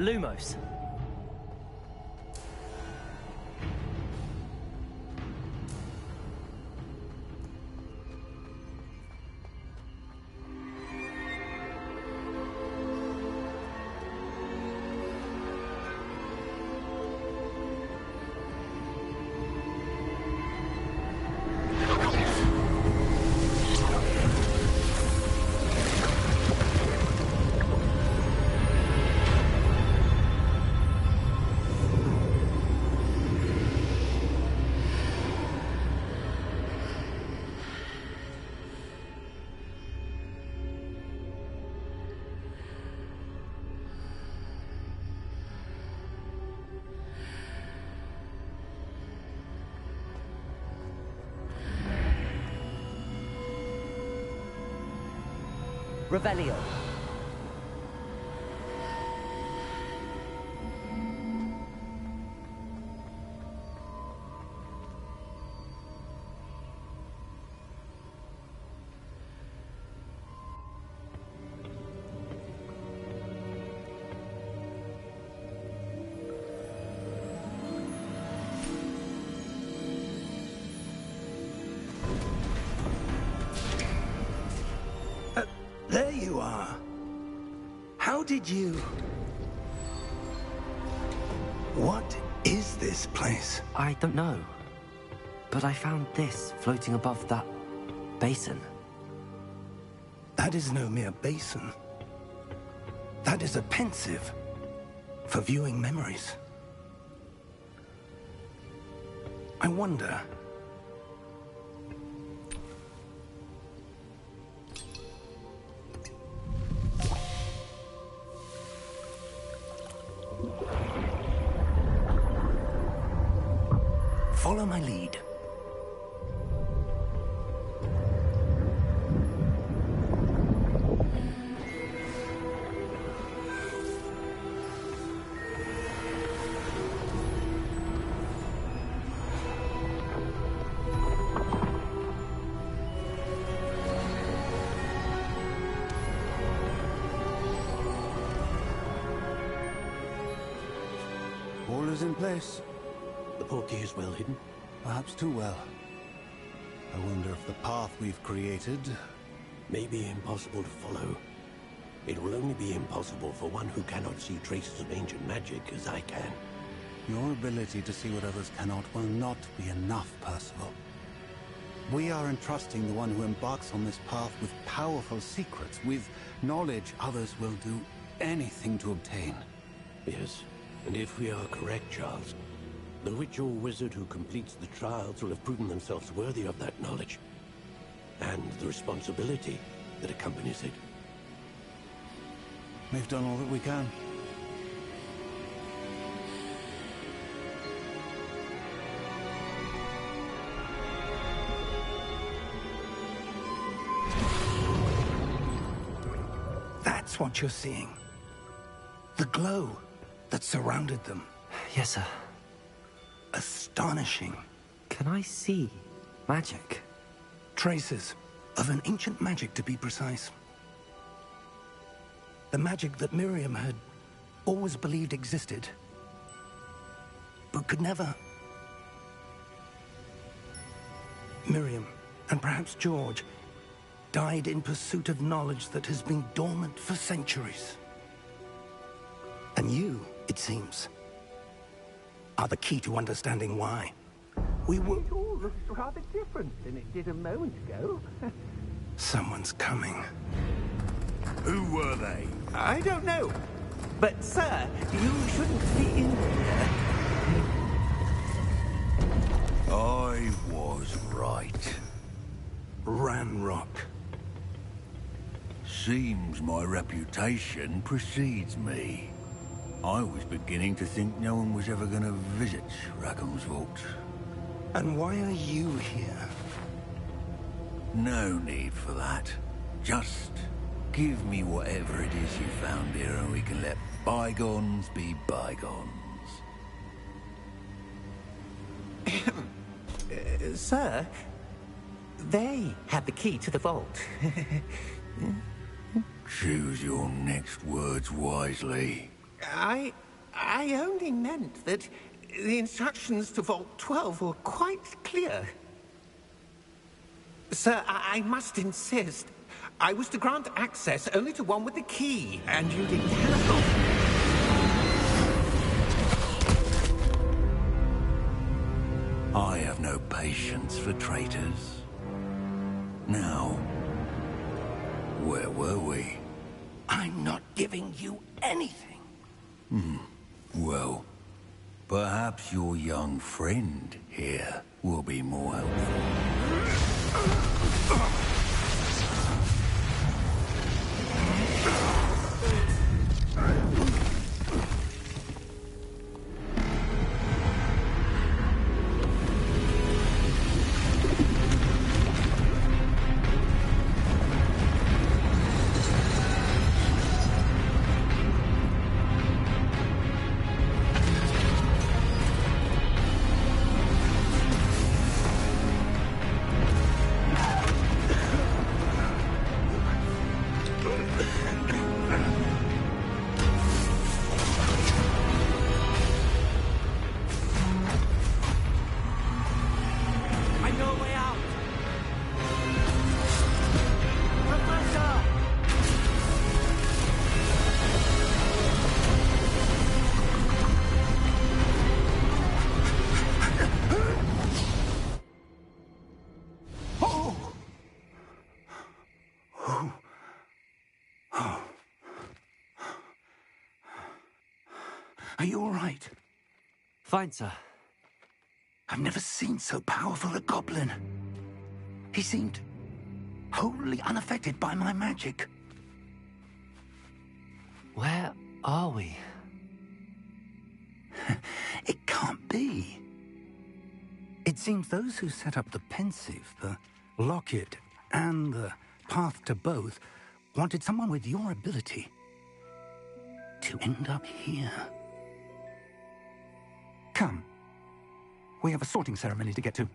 Lumos. Revelio. There you are. How did you... What is this place? I don't know. But I found this floating above that basin. That is no mere basin. That is a pensive for viewing memories. I wonder... Follow my lead. All is in place. The portkey is well hidden. Perhaps too well. I wonder if the path we've created... may be impossible to follow. It will only be impossible for one who cannot see traces of ancient magic as I can. Your ability to see what others cannot will not be enough, Percival. We are entrusting the one who embarks on this path with powerful secrets, with knowledge others will do anything to obtain. Yes, and if we are correct, Charles, the witch or wizard who completes the trials will have proven themselves worthy of that knowledge, and the responsibility that accompanies it. We've done all that we can. That's what you're seeing. The glow that surrounded them. Yes, sir. Astonishing. Can I see magic? Traces of an ancient magic, to be precise. The magic that Miriam had always believed existed, but could never. Miriam, and perhaps George, died in pursuit of knowledge that has been dormant for centuries. And you, it seems, are the key to understanding why. We were... It all looks rather different than it did a moment ago. Someone's coming. Who were they? I don't know. But, sir, you shouldn't be in here. I was right. Ranrock. Seems my reputation precedes me. I was beginning to think no one was ever going to visit Rackham's Vault. And why are you here? No need for that. Just give me whatever it is you found here and we can let bygones be bygones. Sir, they had the key to the vault. Choose your next words wisely. I only meant that the instructions to Vault 12 were quite clear. Sir, I must insist. I was to grant access only to one with the key, and you didn't have... I have no patience for traitors. Now, where were we? I'm not giving you anything. Well, perhaps your young friend here will be more helpful. Are you all right? Fine, sir. I've never seen so powerful a goblin. He seemed wholly unaffected by my magic. Where are we? It can't be. It seems those who set up the pensive, the locket, and the path to both wanted someone with your ability to end up here. Come. We have a sorting ceremony to get to.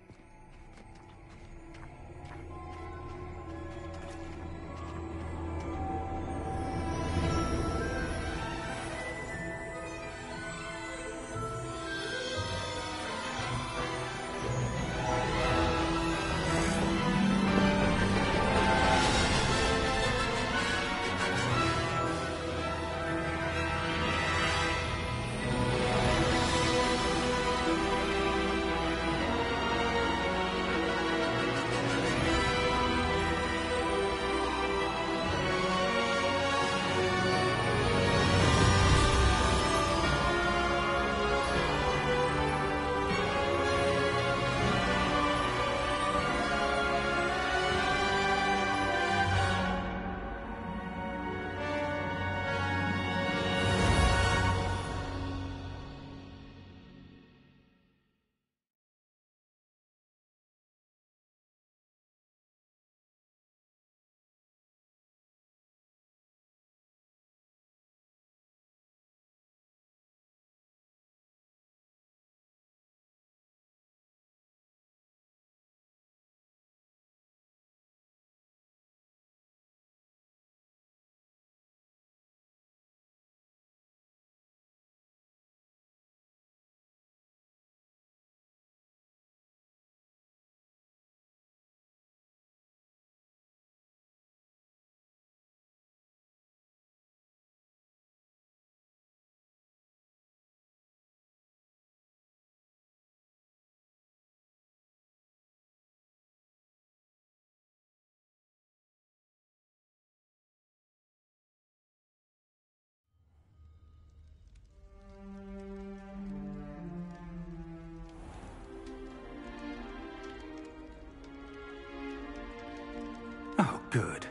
Oh, good.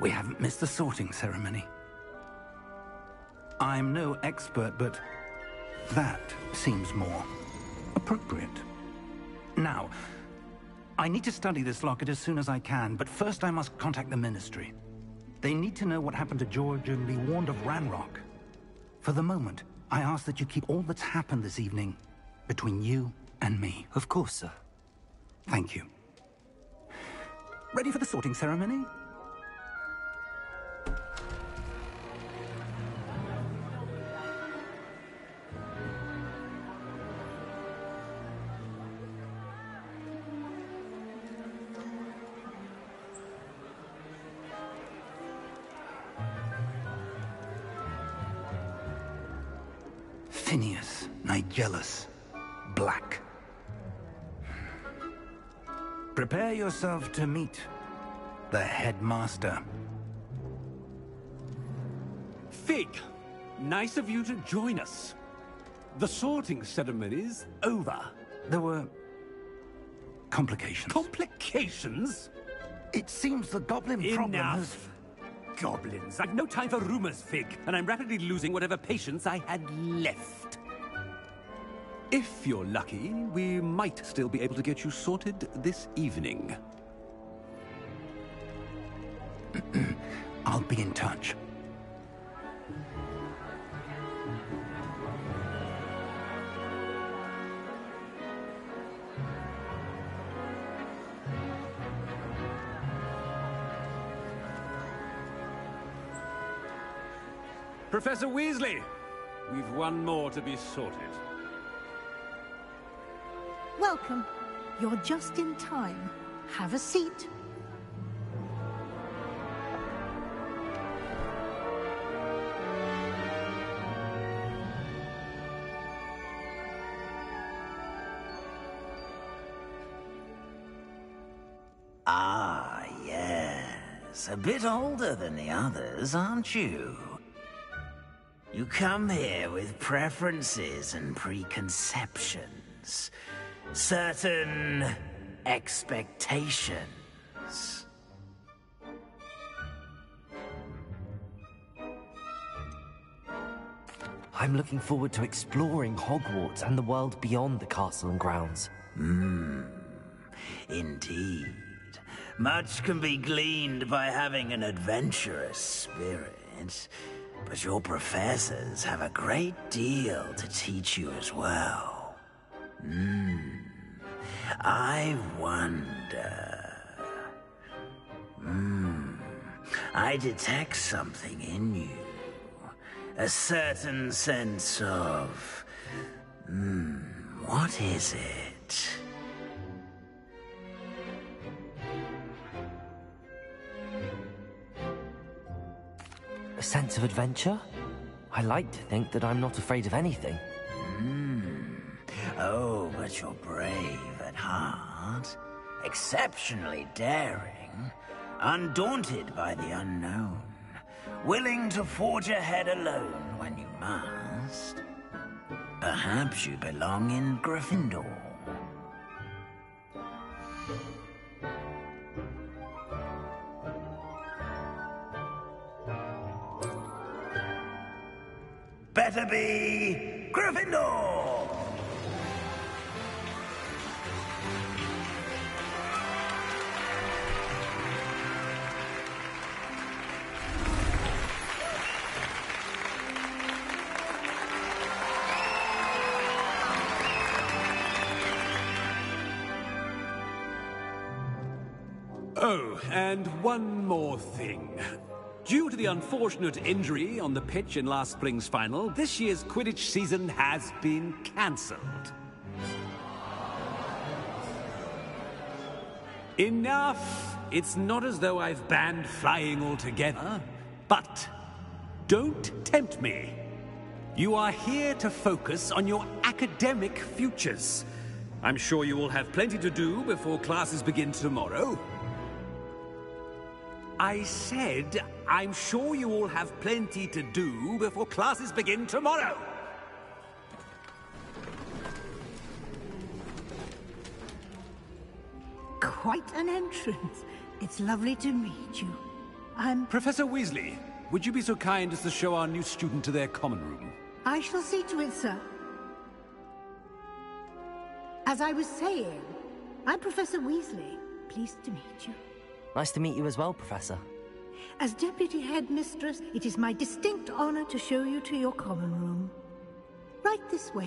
We haven't missed the sorting ceremony. I'm no expert, but that seems more appropriate. Now, I need to study this locket as soon as I can, but first I must contact the Ministry. They need to know what happened to George and be warned of Ranrock. For the moment, I ask that you keep all that's happened this evening between you and me. Of course, sir. Thank you. Ready for the sorting ceremony? Tinius, Nigellus, Black. Prepare yourself to meet the headmaster. Fig, nice of you to join us. The sorting ceremony's over. There were complications. Complications? It seems the goblin problem has... Enough! Goblins. I've no time for rumors, Fig, and I'm rapidly losing whatever patience I had left. If you're lucky, we might still be able to get you sorted this evening. I'll be in touch. Professor Weasley, we've one more to be sorted. Welcome. You're just in time. Have a seat. Ah, yes. A bit older than the others, aren't you? You come here with preferences and preconceptions. Certain expectations. I'm looking forward to exploring Hogwarts and the world beyond the castle and grounds. Indeed. Much can be gleaned by having an adventurous spirit, but your professors have a great deal to teach you as well. I wonder... I detect something in you. A certain sense of... what is it? A sense of adventure? I like to think that I'm not afraid of anything. Oh, but you're brave at heart. Exceptionally daring. Undaunted by the unknown. Willing to forge ahead alone when you must. Perhaps you belong in Gryffindor. Better be Gryffindor! Oh, and one more thing. Due to the unfortunate injury on the pitch in last spring's final, this year's Quidditch season has been cancelled. Enough! It's not as though I've banned flying altogether, but don't tempt me. You are here to focus on your academic futures. I'm sure you will have plenty to do before classes begin tomorrow. I said, I'm sure you all have plenty to do before classes begin tomorrow. Quite an entrance. It's lovely to meet you. Professor Weasley, would you be so kind as to show our new student to their common room? I shall see to it, sir. As I was saying, I'm Professor Weasley. Pleased to meet you. Nice to meet you as well, Professor. As Deputy Headmistress, it is my distinct honor to show you to your common room. Right this way.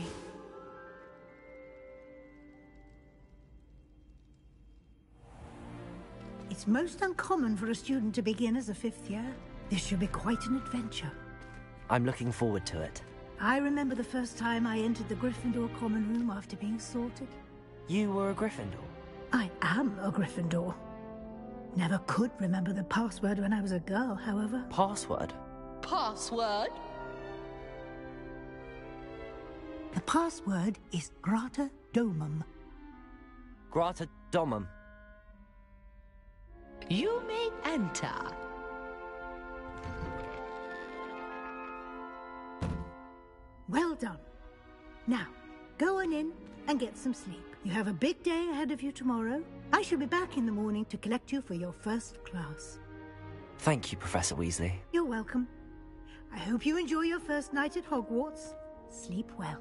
It's most uncommon for a student to begin as a fifth year. This should be quite an adventure. I'm looking forward to it. I remember the first time I entered the Gryffindor common room after being sorted. You were a Gryffindor? I am a Gryffindor. Never could remember the password when I was a girl, however. Password? Password? The password is Grata Domum. Grata Domum. You may enter. Well done. Now, go on in and get some sleep. You have a big day ahead of you tomorrow. I shall be back in the morning to collect you for your first class. Thank you, Professor Weasley. You're welcome. I hope you enjoy your first night at Hogwarts. Sleep well.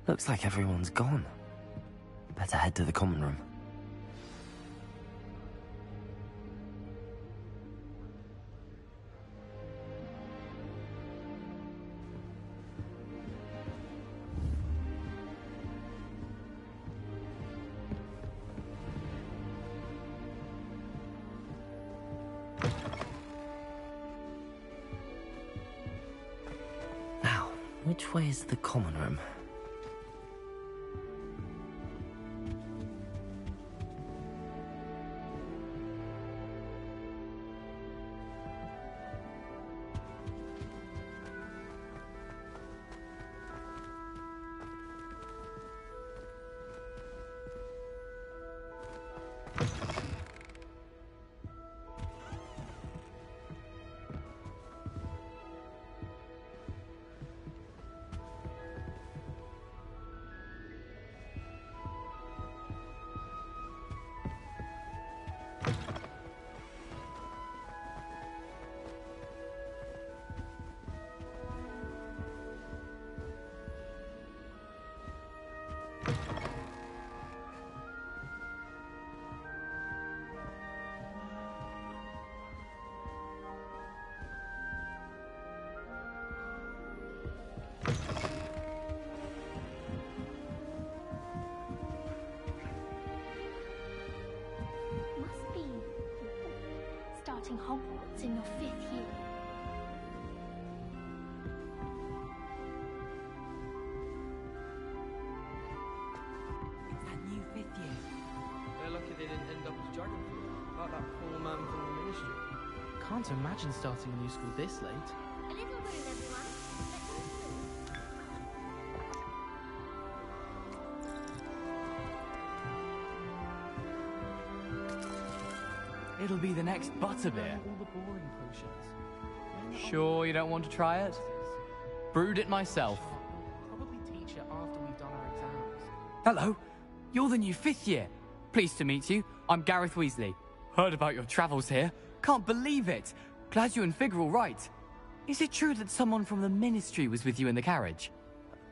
Looks like everyone's gone. Better head to the common room. Now, which way is the common room? Starting Hogwarts in your 5th year. It's that new 5th year. They're lucky they didn't end up as dragon fruit, like that poor man from the ministry. Can't imagine starting a new school this late. A little room, everyone. It'll be the next butterbeer. All the boring potions. Sure you don't want to try it? Brewed it myself. Probably teach it after we've done our exams. Hello, you're the new 5th year. Pleased to meet you. I'm Gareth Weasley. Heard about your travels here. Can't believe it. Glad you and Fig are all right. Is it true that someone from the Ministry was with you in the carriage?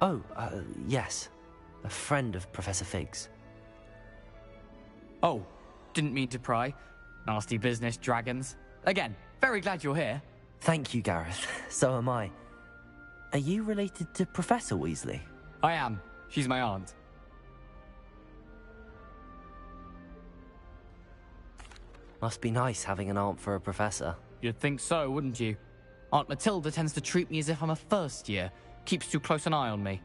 Oh, yes. A friend of Professor Fig's. Oh, didn't mean to pry. Nasty business, dragons. Again, very glad you're here. Thank you, Gareth. So am I. Are you related to Professor Weasley? I am. She's my aunt. Must be nice having an aunt for a professor. You'd think so, wouldn't you? Aunt Matilda tends to treat me as if I'm a first year. Keeps too close an eye on me.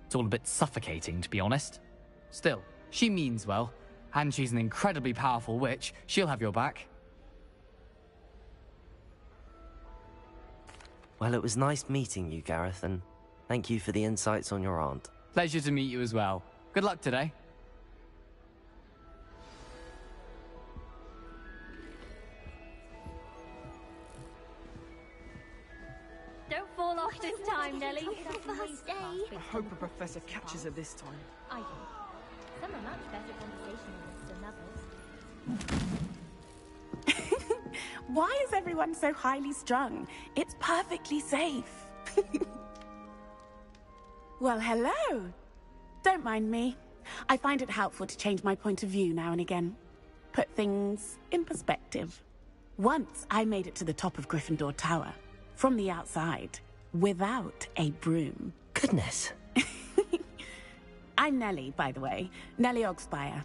It's all a bit suffocating, to be honest. Still, she means well. And she's an incredibly powerful witch. She'll have your back. Well, it was nice meeting you, Gareth, and thank you for the insights on your aunt. Pleasure to meet you as well. Good luck today. Don't fall off this time, Nelly. First day. I hope a professor catches her this time. I do. Some are much better conversationalists than others. Why is everyone so highly strung? It's perfectly safe. Well, hello. Don't mind me. I find it helpful to change my point of view now and again. Put things in perspective. Once I made it to the top of Gryffindor Tower, from the outside, without a broom. Goodness. I'm Nellie, by the way. Nellie Ogspire.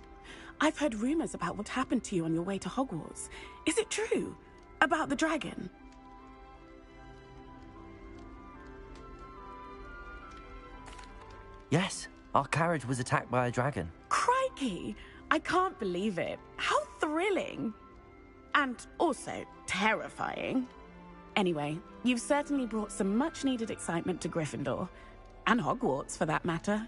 I've heard rumors about what happened to you on your way to Hogwarts. Is it true? About the dragon? Yes, our carriage was attacked by a dragon. Crikey! I can't believe it. How thrilling! And also terrifying. Anyway, you've certainly brought some much-needed excitement to Gryffindor. And Hogwarts, for that matter.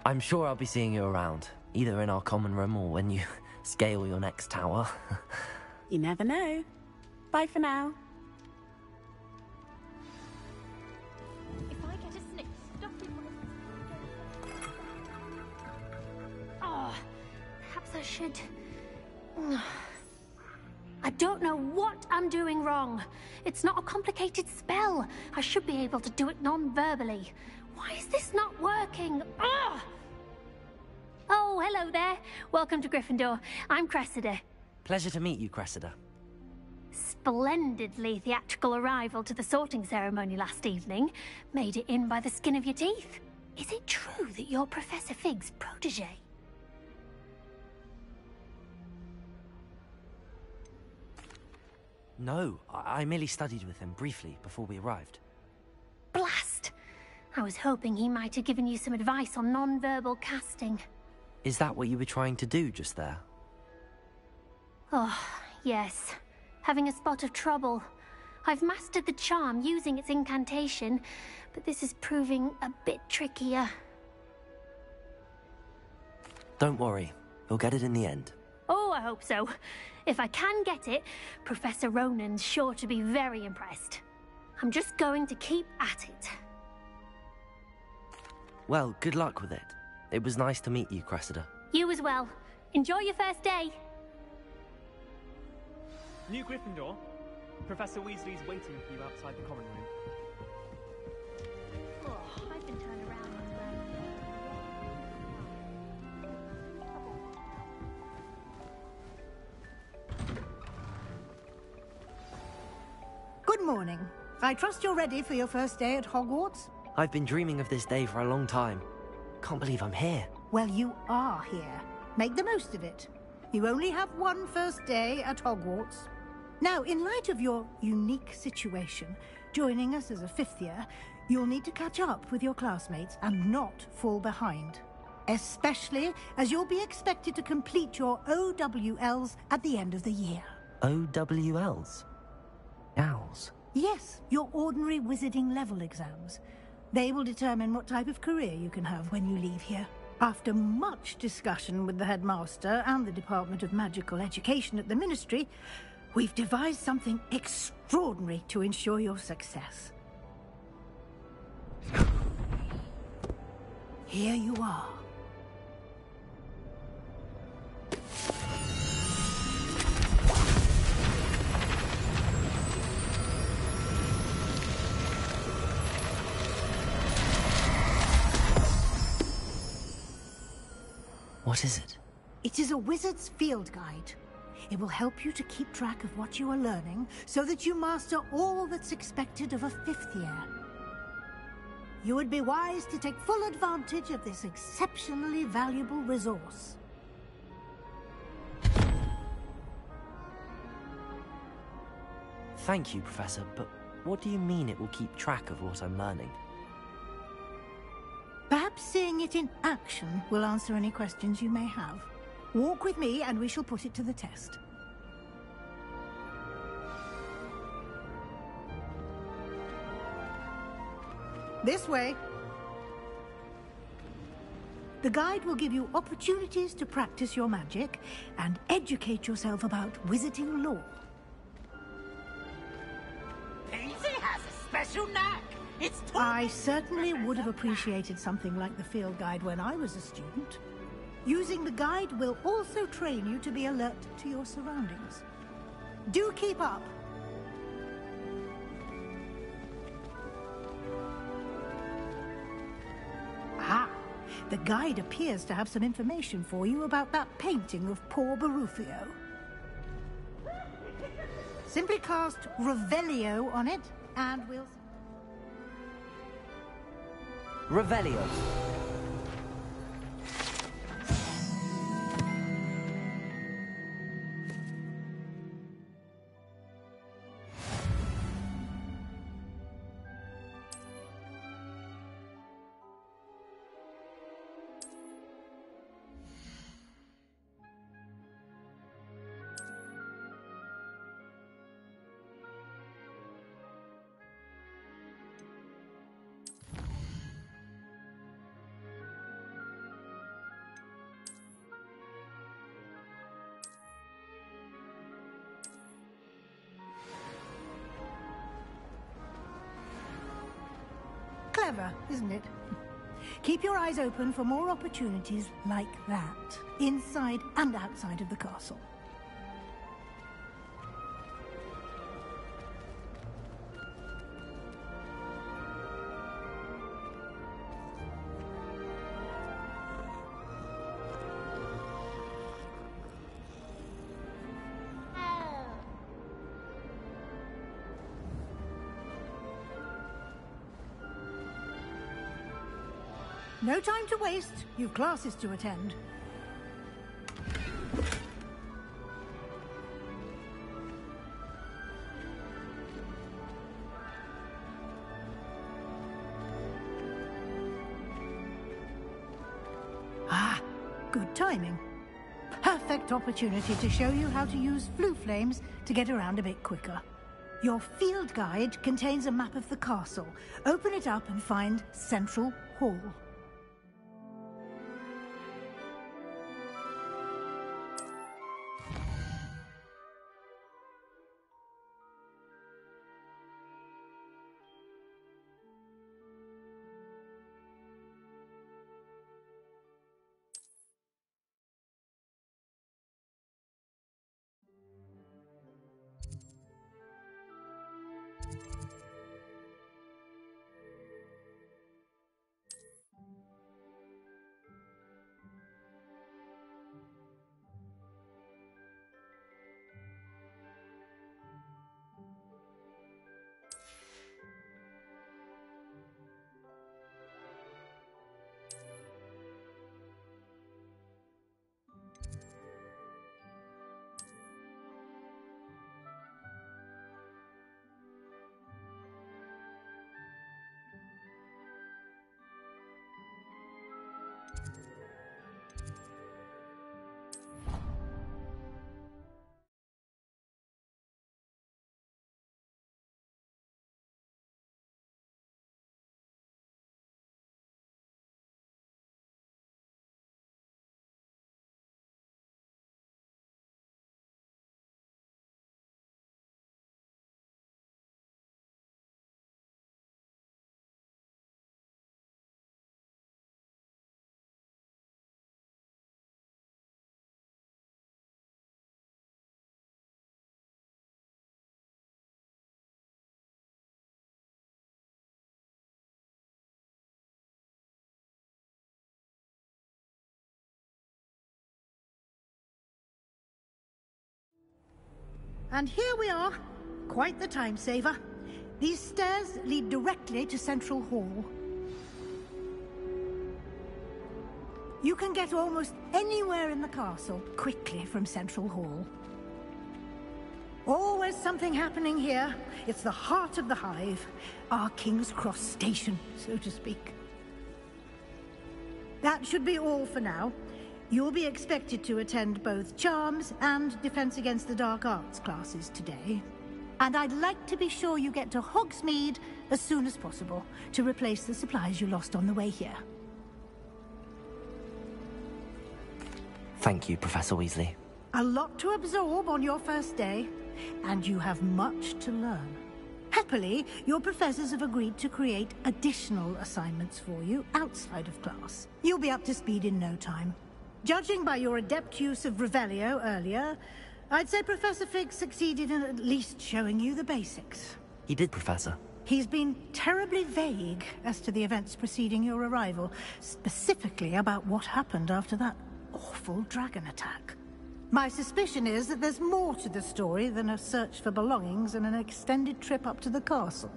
I'm sure I'll be seeing you around, either in our common room or when you scale your next tower. You never know. Bye for now. If I get a sniff, stop it. Oh, perhaps I should. I don't know what I'm doing wrong. It's not a complicated spell. I should be able to do it non-verbally. Why is this not working? Ugh! Oh, hello there. Welcome to Gryffindor. I'm Cressida. Pleasure to meet you, Cressida. Splendidly theatrical arrival to the sorting ceremony last evening. Made it in by the skin of your teeth. Is it true that you're Professor Fig's protege? No, I merely studied with him briefly before we arrived. Blast! I was hoping he might have given you some advice on non-verbal casting. Is that what you were trying to do just there? Oh, yes. Having a spot of trouble. I've mastered the charm using its incantation, but this is proving a bit trickier. Don't worry, you'll get it in the end. Oh, I hope so. If I can get it, Professor Ronan's sure to be very impressed. I'm just going to keep at it. Well, good luck with it. It was nice to meet you, Cressida. You as well. Enjoy your first day. New Gryffindor. Professor Weasley's waiting for you outside the common room. Oh, I've been turned around as well. Good morning. I trust you're ready for your first day at Hogwarts? I've been dreaming of this day for a long time. Can't believe I'm here. Well, you are here. Make the most of it. You only have one first day at Hogwarts. Now, in light of your unique situation, joining us as a fifth year, you'll need to catch up with your classmates and not fall behind. Especially as you'll be expected to complete your OWLs at the end of the year. OWLs? Owls? Yes, your ordinary wizarding level exams. They will determine what type of career you can have when you leave here. After much discussion with the headmaster and the Department of Magical Education at the Ministry, we've devised something extraordinary to ensure your success. Here you are. What is it? It is a wizard's field guide. It will help you to keep track of what you are learning so that you master all that's expected of a fifth year. You would be wise to take full advantage of this exceptionally valuable resource. Thank you, Professor, but what do you mean it will keep track of what I'm learning? Perhaps seeing it in action will answer any questions you may have. Walk with me and we shall put it to the test. This way. The guide will give you opportunities to practice your magic and educate yourself about wizarding lore. Pansy has a special knack. It's I certainly would have appreciated something like the field guide when I was a student. Using the guide will also train you to be alert to your surroundings. Do keep up. Ah, the guide appears to have some information for you about that painting of poor Barufio. Simply cast Revelio on it, and we'll... Revelio. clever, isn't it? Keep your eyes open for more opportunities like that, inside and outside of the castle. No time to waste. You've classes to attend. Ah, good timing. Perfect opportunity to show you how to use flue flames to get around a bit quicker. Your field guide contains a map of the castle. Open it up and find Central Hall. And here we are. Quite the time saver. These stairs lead directly to Central Hall. You can get almost anywhere in the castle quickly from Central Hall. Always something happening here. It's the heart of the Hive, our King's Cross station, so to speak. That should be all for now. You'll be expected to attend both Charms and Defense Against the Dark Arts classes today. And I'd like to be sure you get to Hogsmeade as soon as possible to replace the supplies you lost on the way here. Thank you, Professor Weasley. A lot to absorb on your first day, and you have much to learn. Happily, your professors have agreed to create additional assignments for you outside of class. You'll be up to speed in no time. Judging by your adept use of Revelio earlier, I'd say Professor Fig succeeded in at least showing you the basics. He did, Professor. He's been terribly vague as to the events preceding your arrival, specifically about what happened after that awful dragon attack. My suspicion is that there's more to the story than a search for belongings and an extended trip up to the castle.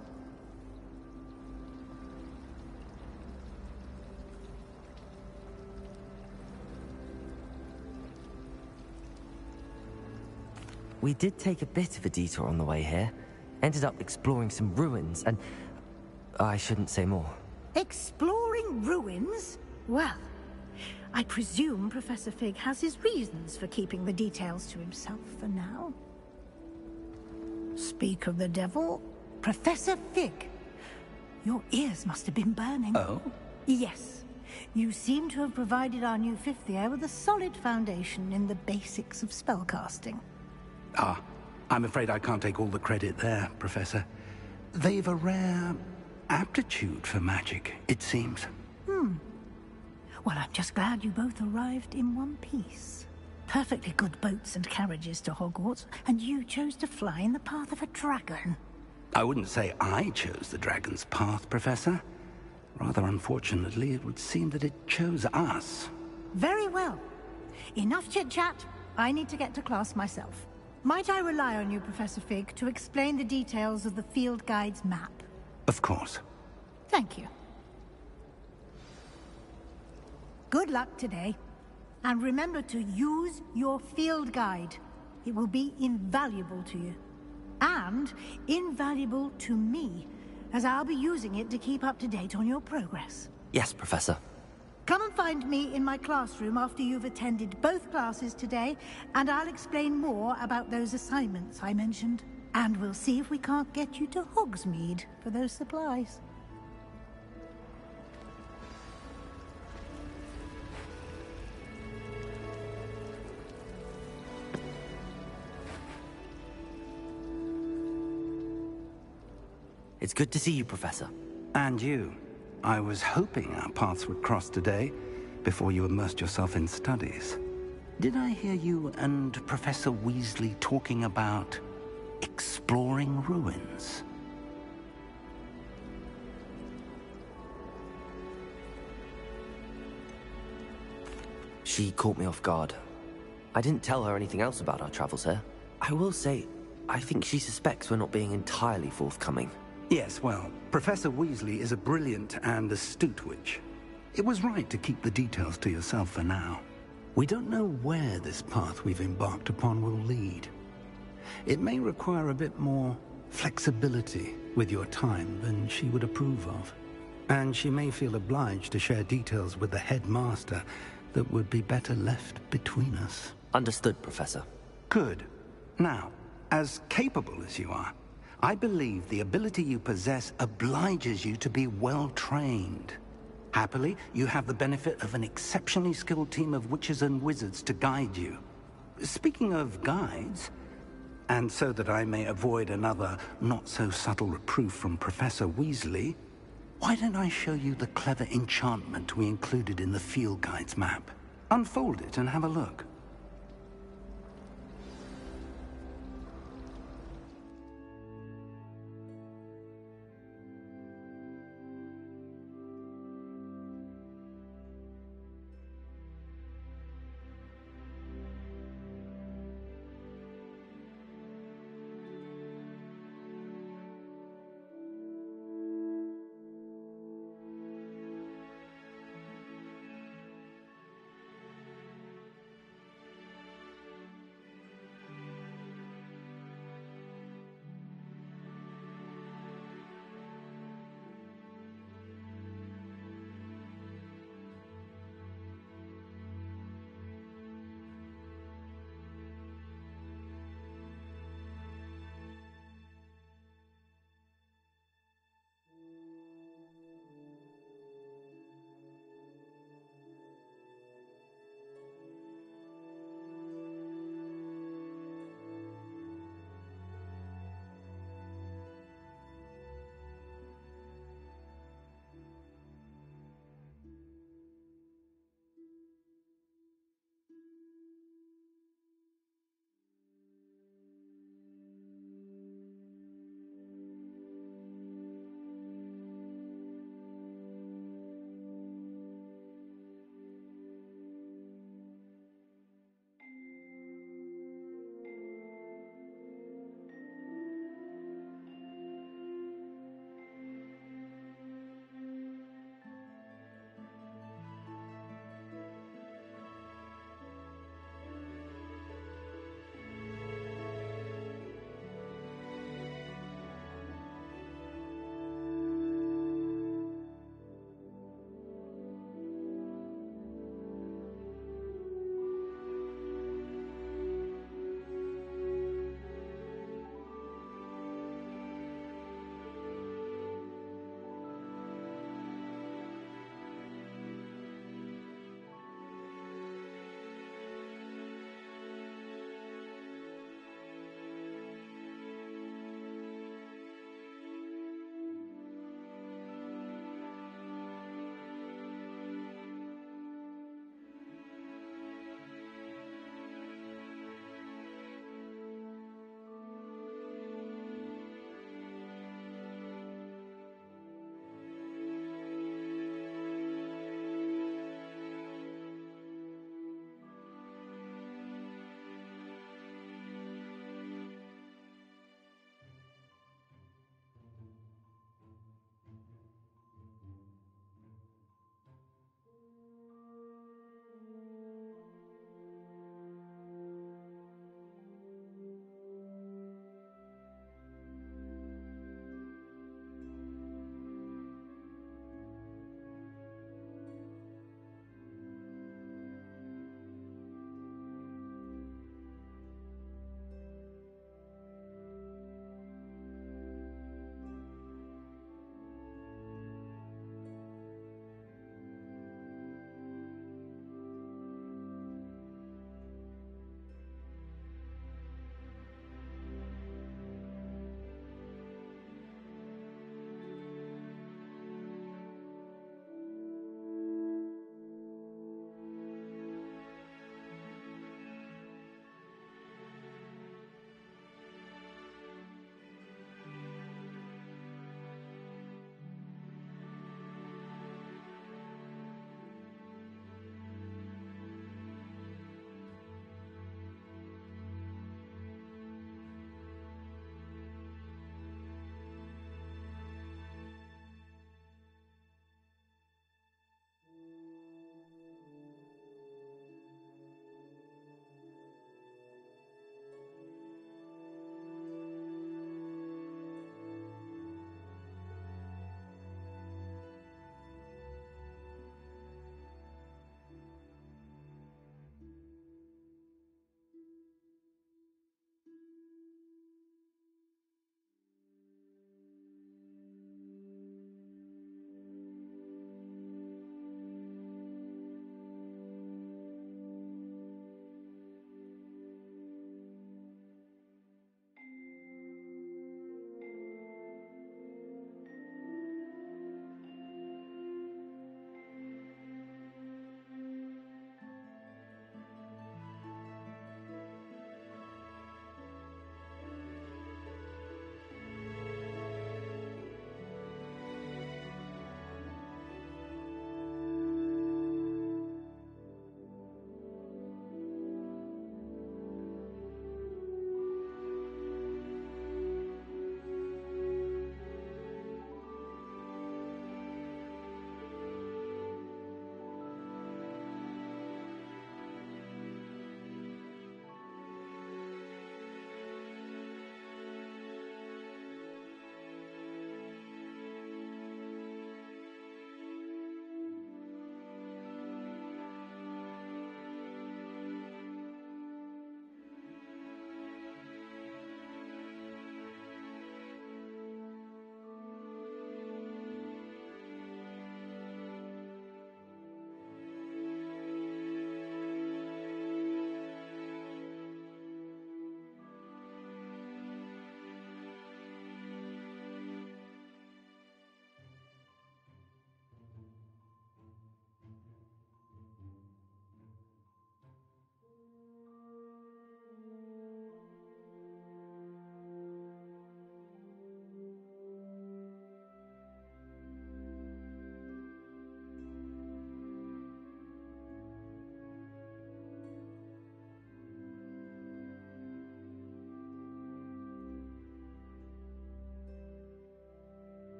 We did take a bit of a detour on the way here. Ended up exploring some ruins and... I shouldn't say more. Exploring ruins? Well, I presume Professor Fig has his reasons for keeping the details to himself for now. Speak of the devil, Professor Fig. Your ears must have been burning. Oh? Yes. You seem to have provided our new fifth year with a solid foundation in the basics of spellcasting. Ah, I'm afraid I can't take all the credit there, Professor. They've a rare aptitude for magic, it seems. Well, I'm just glad you both arrived in one piece. Perfectly good boats and carriages to Hogwarts, and you chose to fly in the path of a dragon. I wouldn't say I chose the dragon's path, Professor. Rather unfortunately, it would seem that it chose us. Very well. Enough chit-chat. I need to get to class myself. Might I rely on you, Professor Fig, to explain the details of the field guide's map? Of course. Thank you. Good luck today. And remember to use your field guide. It will be invaluable to you. And invaluable to me, as I'll be using it to keep up to date on your progress. Yes, Professor. Come and find me in my classroom after you've attended both classes today, and I'll explain more about those assignments I mentioned. And we'll see if we can't get you to Hogsmeade for those supplies. It's good to see you, Professor. And you. I was hoping our paths would cross today, before you immersed yourself in studies. Did I hear you and Professor Weasley talking about exploring ruins? She caught me off guard. I didn't tell her anything else about our travels here. I will say, I think she suspects we're not being entirely forthcoming. Yes, well, Professor Weasley is a brilliant and astute witch. It was right to keep the details to yourself for now. We don't know where this path we've embarked upon will lead. It may require a bit more flexibility with your time than she would approve of. And she may feel obliged to share details with the headmaster that would be better left between us. Understood, Professor. Good. Now, as capable as you are, I believe the ability you possess obliges you to be well-trained. Happily, you have the benefit of an exceptionally skilled team of witches and wizards to guide you. Speaking of guides, and so that I may avoid another not-so-subtle reproof from Professor Weasley, why don't I show you the clever enchantment we included in the field guide's map? Unfold it and have a look.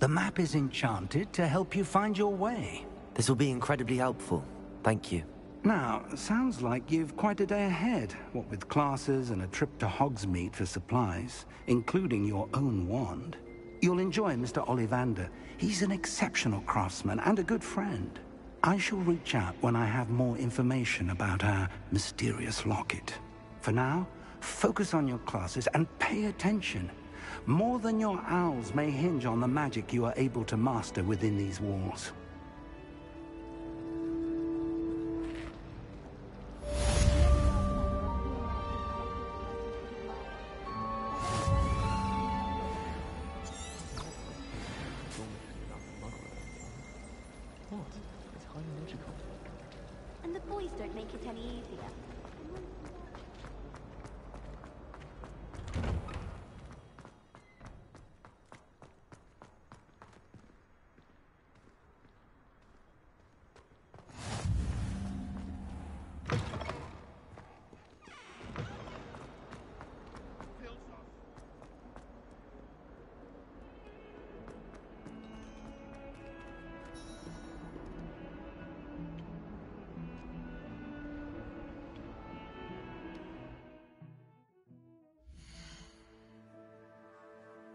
The map is enchanted to help you find your way. This will be incredibly helpful. Thank you. Now, sounds like you've quite a day ahead, what with classes and a trip to Hogsmeade for supplies, including your own wand. You'll enjoy Mr. Ollivander. He's an exceptional craftsman and a good friend. I shall reach out when I have more information about our mysterious locket. For now, focus on your classes and pay attention. More than your owls may hinge on the magic you are able to master within these walls. And the boys don't make it any easier.